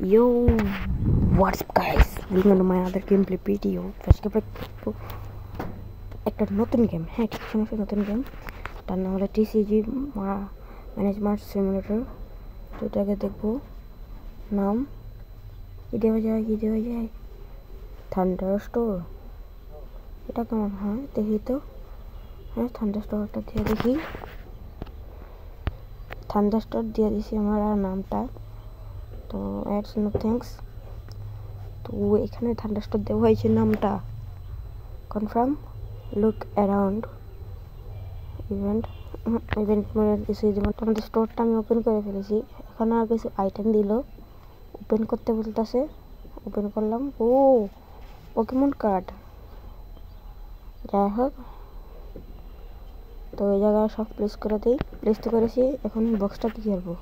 Yo, what's up guys? Welcome to my other gameplay video. First of all, একটা নতুন game, হ্যাঁ ঠিক শুনেছো, নতুন গেম। তার নাম হলো TCG ম্যানেজমেন্ট সিমুলেটর। তো এটাকে দেখবো, নাম কি দেওয়া যায় থান্ডার স্টোর। এটা কেমন হয় দেখি তো। হ্যাঁ, থান্ডার স্টোরটা দিয়ে দেখি। থান্ডার স্টোর দিয়ে দিছি আমার আর নামটা। তো অ্যাডস নো থ্যাঙ্কস। তো এখানে থান্ডার স্টোর দেওয়া হয়েছে নামটা। কনফার্ম, লুক অ্যারাউন্ড, ইভেন্ট মোডে দিয়েছি। যেমন আমাদের স্টোরটা আমি ওপেন করে ফেলেছি। এখন আর কিছু আইটেম দিল, ওপেন করতে বলতেছে। ওপেন করলাম। ও পোকেমন কার্ড, যাই হোক। তো এই জায়গায় সব প্লেস করে দিই। প্লেস তো করেছি, এখন বক্সটা কী করবো?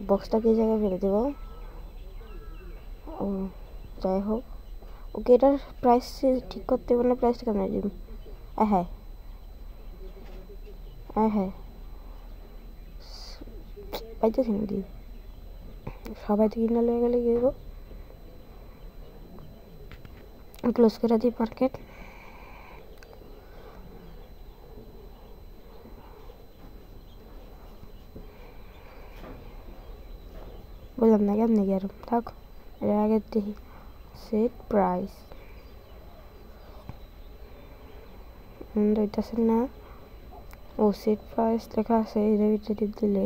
বক্সটাকে এই জায়গায় ফেলে দেবো। ও যাই হোক, ওকে এটার প্রাইস ঠিক করতে হবে না? প্রাইসটা কেমন দিব? হ্যাঁ পাইতেছি না দিই। সবাই তো কিনা লেগে গেলে কি দেবো? ক্লোজ করে দিই মার্কেট। বললাম না কেমনি কি আর থাক। এর আগে দেখি সেট প্রাইস হইতেছে না। ও সেট প্রাইস লেখা আছে, টিপ দিলে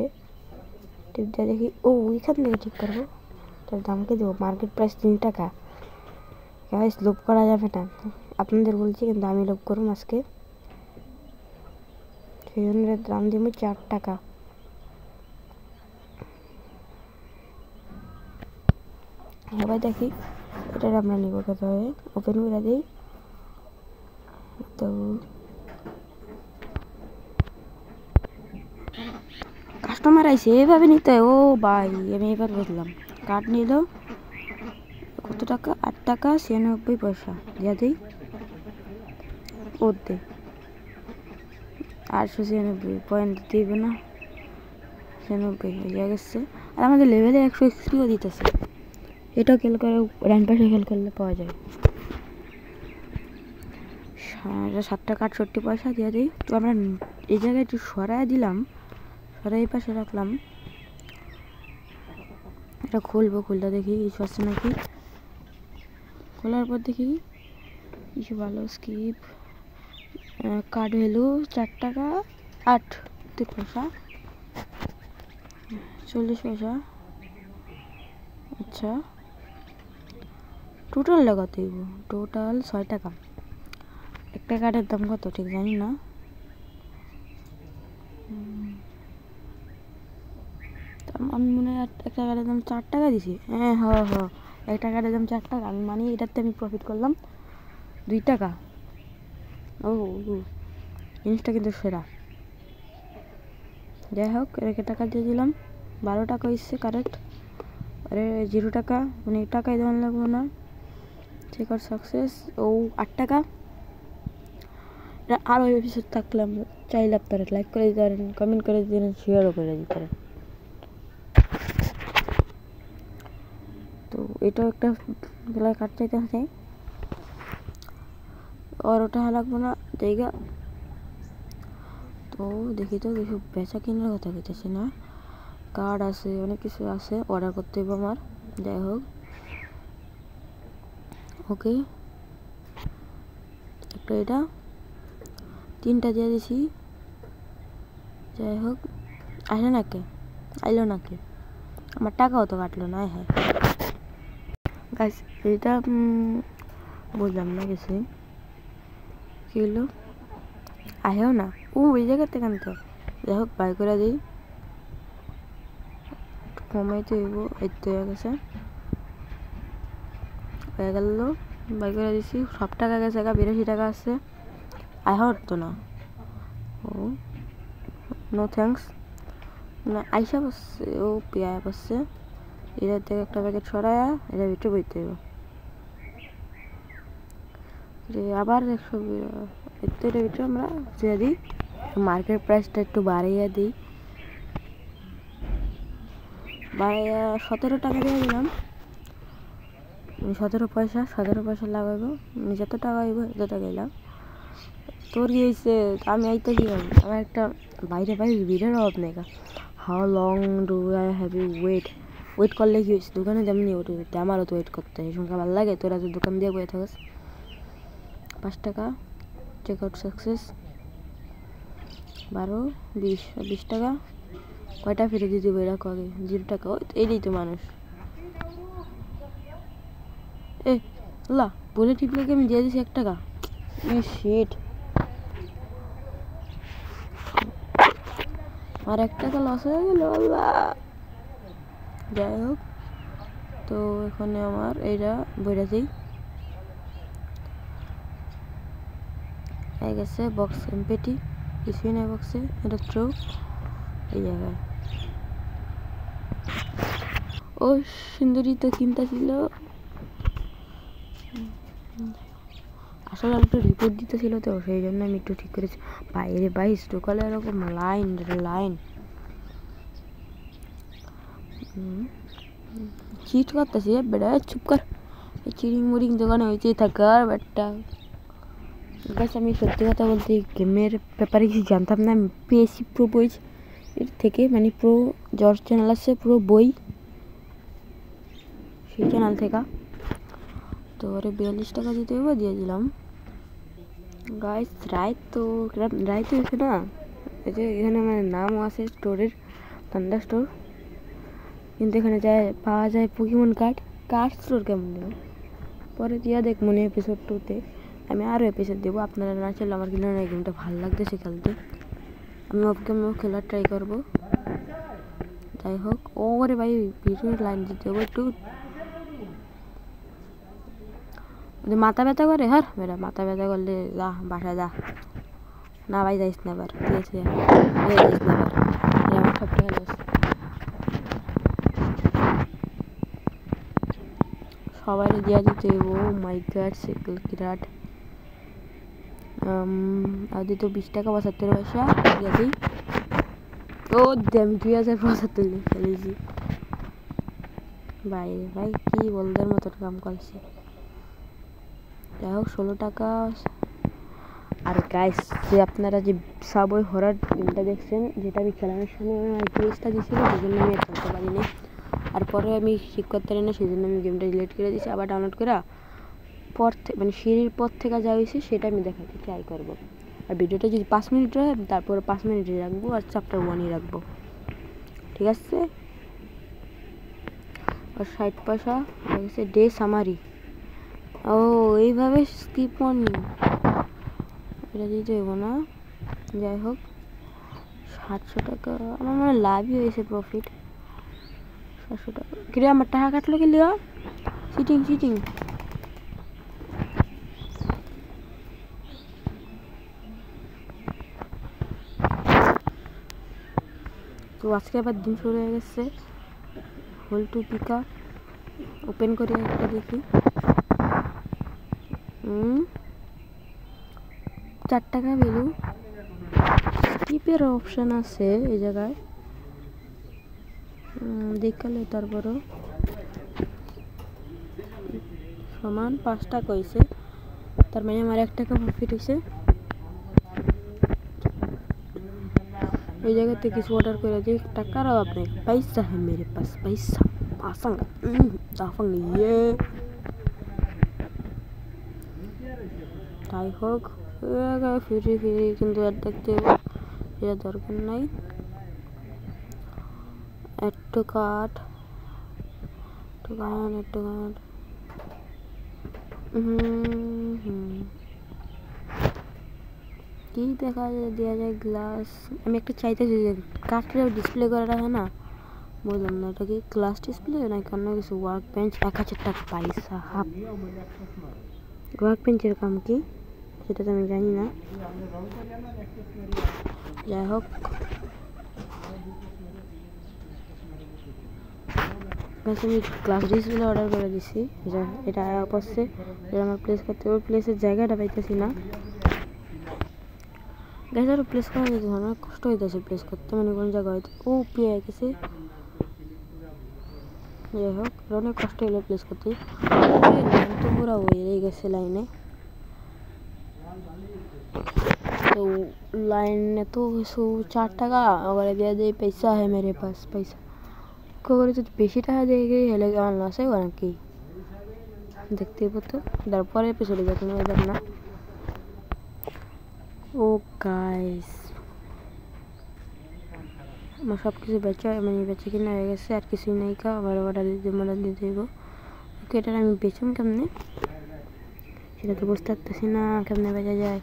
টিপ দিয়ে দেখি। ও ওইখান থেকে ঠিক করবো। তার দাম কি দেবো? মার্কেট প্রাইস 3 টাকা। গাইস, লোভ করা যাবে না, আপনাদের বলছি, কিন্তু আমি লোভ করুন আজকে। সেই জন্য দাম দিব 4 টাকা। এবার দেখি এটা আমরা নিব কত হবে। ওপেন করে দিই। তো কাস্টমার আইসে, এভাবে নিতে হয়। ও ভাই, আমি এবার বুঝলাম। কার্ড নিল কত টাকা? 8 টাকা 96 পয়সা। দিয়া দিই, ওর দে 896 পয়েন্ট দিব না, 96 হয়ে গেছে। আর আমাদের লেভেলে 100 এক্সপিও দিতেছে। এটাও খেয়াল করে, র্যাঙ্ক পাশে খেয়াল করলে পাওয়া যায়। 7 টাকা 68 পয়সা দিয়ে দিই। তো আমরা এই জায়গায় একটু সরাই দিলাম, সরাই পাশে রাখলাম। এটা খুলবো, খুলতে দেখি কিছু আছে নাকি। খোলার পর দেখি কিছু ভালো স্কিপ। কার্ড ভ্যালু 4 টাকা 8 পয়সা 40 পয়সা। আচ্ছা, টোটাল কত দিব? টোটাল 6 টাকা। একটা কার্ডের দাম কত ঠিক জানি না। আমি মনে হয় একটা কার্ডের দাম 4 টাকা দিছি। হ্যাঁ, একটা কার্ডের দাম 4 টাকা। আমি মানে এটাতে আমি প্রফিট করলাম 2 টাকা। ও জিনিসটা কিন্তু সেরা। যাই হোক, এটাকে টাকা দিয়ে দিলাম। 12 টাকা হচ্ছে কারেক্ট। আরে 0 টাকা, মানে টাকাই দেওয়ান লাগবো না। Check out success. ও 8 টাকা। আরও এপিসোড থাকলাম, চাইলে আপনারা লাইক করে দিতে পারেন, কমেন্ট করে দিতে পারেন, শেয়ারও করে দিতে পারেন। তো এটাও একটা বেলায় কাট চাইতে আছে, আর ওটা লাগবো না জায়গা। তো দেখি তো কিছু বেচা কেনার কথা কইতেছে না। কার্ড আছে, অনেক কিছু আছে, অর্ডার করতে হবে আমার। যাই হোক, ওকে একটা এটা 3টা দিয়ে দিছি। যাই হোক, আসে নাকি? আইলো নাকি? আমার টাকাও তো কাটলো না। হ্যাঁ গাইস, এটা বুঝলাম না কিছু। কি হলো? আহেও না। ও ওই জায়গাতে কানতে। যাই হোক, বাই করে দিই। কমাইতে হইব। এতে হয়ে গেছে, হয়ে গেল। বাই করে দিছি। সব টাকা গেছে, 82 টাকা আছে। আহেও তো না। ও নো থ্যাঙ্কস। না আইসা বসছে, ও পেয়া বসছে। এটার থেকে একটা প্যাকেট সরায়া এটার ভিতরে বইতে হইব। আবার 100 এর ভিতরে আমরা দিয়ে দিই। মার্কেট প্রাইসটা একটু বাড়িয়ে দিই। 17 টাকা দিয়ে দিলাম, 17 পয়সা লাগাইব, যত টাকা হইব এত টাকা এলাম। তোর কি হয়েছে? আমি আইতে কি আমার একটা বাইরে ভিড়ের অভাব নেই। How long do I have you wait করলে কি হয়েছে? দোকানে যেমনি ওটা আমারও তো ওয়েট করতে হয়, সংখ্যা ভালো লাগে। তোরা তো দোকান দিয়ে বয়ে থাকিস। 5 টাকা, চেক আউট সাকসেস। 12, 20 টাকা। কয়টা ফিরে দিতে হবে এরকম আগে? 0 টাকা। এইটাই তো মানুষ। লা বলে টিপলে আমি দিয়ে দিছি 1 টাকা। শিট, আর 1 টাকা লস হয়ে গেল। যাই হোক, তো এখানে আমার এইটা বইটা দিই হয়ে গেছে। বক্স এমপেটি, কিছুই নাই বক্সে। এটা থ্রো এই জায়গায়। ও সুন্দরী তো চিন্তা ছিল। আসলে একটু রিপোর্ট দিতে ছিল, তো সেই জন্য আমি একটু ঠিক করেছি। বাইরে ঢোকালে এরকম লাইন চিট করতেছি। বেড়া চুপ কর, চিরিং দোকানে হয়েছেই থাকার ব্যাটটা। আমি সত্যি কথা বলতে গেমের ব্যাপারে কিছু জানতাম না। আমি পেয়েছি প্রো বই এর থেকে, মানে প্রো জর্জ চ্যানেল আছে, প্রো বই, সেই চ্যানেল থেকে। তো ওরে 42 টাকা দিতে হবে, দিয়ে দিলাম। গাইস রাইত হয়েছে না, এই যে এখানে আমার নামও আছে স্টোরের, থান্ডার স্টোর। কিন্তু এখানে পাওয়া যায় পোকেমন কার্ড স্টোর। কেমন দেবো পরে দিয়া দেখ মনে এপিসোড 2-তে আমি আরও এপিসোড দেবো। আপনারা না চাইলে আমার কিন্তু এই গেমটা ভালো লাগতেছে খেলতে, আমি খেলার ট্রাই করবো। যাই হোক, ওরে ভাই ভিডিওর লাইন দিতে হবে একটু। মাথা ব্যথা করে, হ্যাঁ বেটা মাথা ব্যথা করলে যা বাসায় যা, না ভাই যাইস না এবার, ঠিক আছে যাইস না এবার। আমার সব টাকা লস, সবাই দিয়া দিতে হইব। মাই গড সাইকেল কিরাট আর দিত 20 টাকা 75 পয়সা দিয়া দিই। ও দেম 2075 দিয়ে ফেলেছি। ভাই কি বলদের মতো কাম করছে। যাই হোক 16 টাকা। আর গাইস, যে আপনারা যে সাবওয়ে হরার গেমটা দেখছেন, যেটা আমি চালানোর সময় আমার প্লেসটা দিয়েছিল, সেই জন্য আমি খেলতে পারিনি। আর পরে আমি ঠিক করতে পারি না, সেই জন্য আমি গেমটা ডিলিট করে দিয়েছি। আবার ডাউনলোড করে মানে সিঁড়ির পর থেকে যা হয়েছে সেটা আমি দেখাতে ট্রাই করবো। আর ভিডিওটা যদি 5 মিনিট হয়, তারপরে 5 মিনিটে রাখবো, আর চ্যাপ্টার 1-ই রাখবো, ঠিক আছে। আর 60 পয়সা হয়েছে ডে সামারি। ও এইভাবে স্কিপ মর্নিং এটা দিতে হইব না। যাই হোক 700 টাকা আমার মনে লাভই হয়েছে, প্রফিট 700 টাকা। কিরে আমার টাকা কাটলো কি লিয়া? চিটিং। তো আজকে আবার দিন শুরু হয়ে গেছে। হোল টু পিকা ওপেন করে একটা দেখি। 4 টাকা ভ্যালু। স্কিপের অপশান আছে এই জায়গায়, দেখালে তারপরও সমান 5 টাকা হয়েছে। তার মানে আমার 1 টাকা প্রফিট হয়েছে। এই জায়গাতে কিছু অর্ডার করে দিই, টাকার অভাব নেই। পয়সা है मेरे पास पैसा आसंगा दाफंग ये। তাই হোক ফিরি কিন্তু আর দেখতে এটা দরকার নাই। একটু কাট কি দেখা যায়, দেওয়া যায় গ্লাস। আমি একটা চাইতেছি যে কাঠটা ডিসপ্লে করে রাখে না, বললাম না এটা কি গ্লাস ডিসপ্লে না কেন কিছু। ওয়ার্ক বেঞ্চ 1000 টাকা পয়সা হাফ। ওয়ার্ক বেঞ্চের কাম কি সেটা তো আমি জানি না। যাই হোক আমি গ্লাস ডিসপ্লে অর্ডার করে দিছি। এটা অবশ্যই এটা আমার প্লেস করতে হবে, প্লেসের জায়গাটা পাইতেছি না। গ্যাস আরও প্লেস করা যেতে আমার কষ্ট হইতেছে প্লেস করতে, মানে কোন জায়গা হয়তো ও পেয়ে গেছে। যাই হোক অনেক কষ্ট হলো প্লেস করতে তো পুরা হয়ে গেছে লাইনে तो लाइन ने तो 104 টাকা अगर दे दे पैसा है मेरे पास पैसा को করে তো বেশি টাকা দিয়ে গিয়ে হেলে আমার লস হয় নাকি দেখতে পাচ্ছ তারপরে চলে যাবে না এবার না ও গাইস আমার সব কিছু বেচা মানে বেচে কিনা হয়ে গেছে আর কিছুই নাই কা আবার অর্ডার দিয়ে দেবো ওকে এটা আমি বেচুন কেমনে সেটা তো বুঝতে পারতেছি না কেমনে বেচা যায়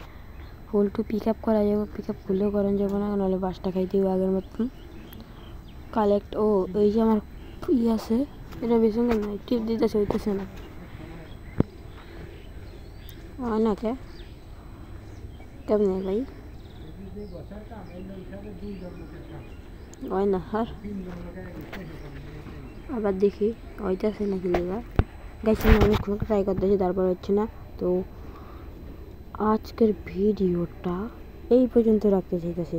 ফুল টু পিক আপ করা যাবে পিক আপ ফুলেও করেন যাবো না নাহলে বাসটা খাইতে হবে আগের মতন কালেক্ট ও এই যে আমার আছে এটা বেশি কেন টিপ দিতেছে হইতেছে না হয় না কেমনে ভাই হয় না আর আবার দেখি হইতেছে নাকি লেগা গাইছে আমি ট্রাই করতেছি তারপর হচ্ছে না তো আজকের ভিডিওটা এই পর্যন্ত রাখতে চাইতেছি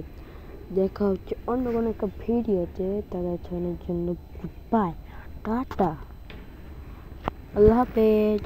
দেখা হচ্ছে অন্য কোনো একটা ভিডিওতে তাদের জন্য গুড বাই টাটা আল্লাহ হাফেজ।